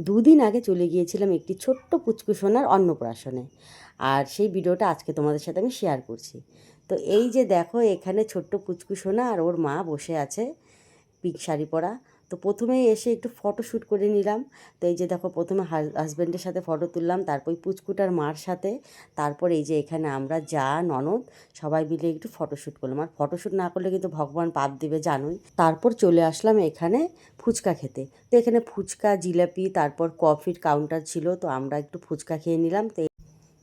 দুদিন আগে চলে গিয়েছিলাম একটি ছোট্ট পুচকুসোনার অন্নপ্রাশনে, আর সেই ভিডিওটা আজকে তোমাদের সাথে আমি শেয়ার করছি। তো এই যে দেখো, এখানে ছোট্ট পুচকুসোনা আর ওর মা বসে আছে পিঙ্ক শাড়ি পরা। তো প্রথমেই এসে একটু ফটো শ্যুট করে নিলাম। তো এই যে দেখো, প্রথমে হাজব্যান্ডের সাথে ফটো তুললাম, তারপর পুচকুটার মার সাথে, তারপর এই যে এখানে আমরা যা ননদ সবাই মিলে একটু ফটোশ্যুট করলাম। আর ফটোশ্যুট না করলে কিন্তু ভগবান পাপ দেবে জানোই। তারপর চলে আসলাম এখানে ফুচকা খেতে। তো এখানে ফুচকা, জিলাপি, তারপর কফির কাউন্টার ছিল, তো আমরা একটু ফুচকা খেয়ে নিলাম। তো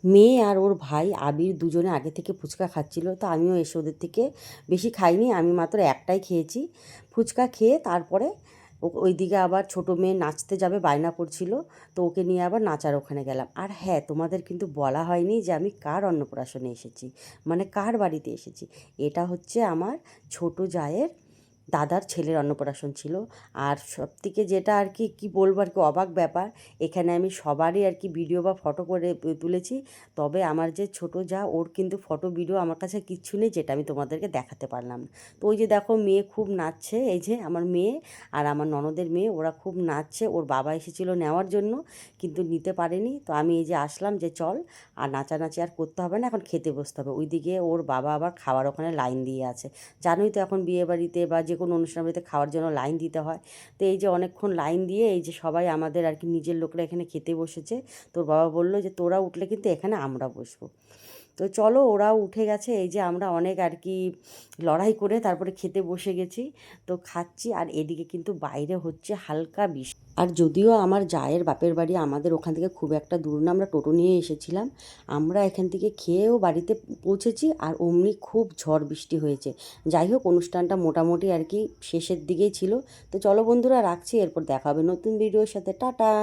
মেয়ে আর ওর ভাই আবির দুজনে আগে থেকে ফুচকা খাচ্ছিল, তো আমিও এসে ওদের থেকে বেশি খাইনি, আমি মাত্র একটাই খেয়েছি। ফুচকা খেয়ে তারপরে ওইদিকে আবার ছোটো মেয়ে নাচতে যাবে বায়না করছিল, তো ওকে নিয়ে আবার নাচার ওখানে গেলাম। আর হ্যাঁ, তোমাদের কিন্তু বলা হয়নি যে আমি কার অন্নপ্রাশনে এসেছি, মানে কার বাড়িতে এসেছি। এটা হচ্ছে আমার ছোটো জায়ের দাদার ছেলের অন্নপ্রাশন ছিল। আর সবথেকে যেটা আর কি কী বলবো আর কি অবাক ব্যাপার, এখানে আমি সবারই আর কি ভিডিও বা ফটো করে তুলেছি, তবে আমার যে ছোটো যা, ওর কিন্তু ফটো ভিডিও আমার কাছে কিচ্ছু নেই যেটা আমি তোমাদেরকে দেখাতে পারলাম না। তো ওই যে দেখো, মেয়ে খুব নাচছে, এই যে আমার মেয়ে আর আমার ননদের মেয়ে, ওরা খুব নাচছে। ওর বাবা এসেছিলো নেওয়ার জন্য, কিন্তু নিতে পারেনি। তো আমি এই যে আসলাম যে চল, আর নাচানাচি আর করতে হবে না, এখন খেতে বসতে হবে। ওইদিকে ওর বাবা আবার খাওয়ার ওখানে লাইন দিয়ে আছে। জানোই তো এখন বিয়েবাড়িতে বা যে কোনো অনুষ্ঠান বাড়িতে খাওয়ার জন্য লাইন দিতে হয়। তো এই যে অনেকক্ষণ লাইন দিয়ে এই যে সবাই আমাদের আর কি নিজের লোকরা এখানে খেতে বসেছে। তোর বাবা বললো যে তোরা উঠলে কিন্তু এখানে আমরা বসবো। তো চলো, ওরাও উঠে গেছে। এই যে আমরা অনেক আর কি লড়াই করে তারপরে খেতে বসে গেছি। তো খাচ্ছি, আর এদিকে কিন্তু বাইরে হচ্ছে হালকা বৃষ্টি। আর যদিও আমার জায়ের বাপের বাড়ি আমাদের ওখান থেকে খুব একটা দূর না, আমরা টোটো নিয়ে এসেছিলাম। আমরা এখান থেকে খেয়েও বাড়িতে পৌঁছেছি, আর অমনি খুব ঝড় বৃষ্টি হয়েছে। যাই হোক, অনুষ্ঠানটা মোটামুটি আর কি শেষের দিকেই ছিল। তো চলো বন্ধুরা, রাখছি, এরপর দেখা হবে নতুন ভিডিওর সাথে। টাটা।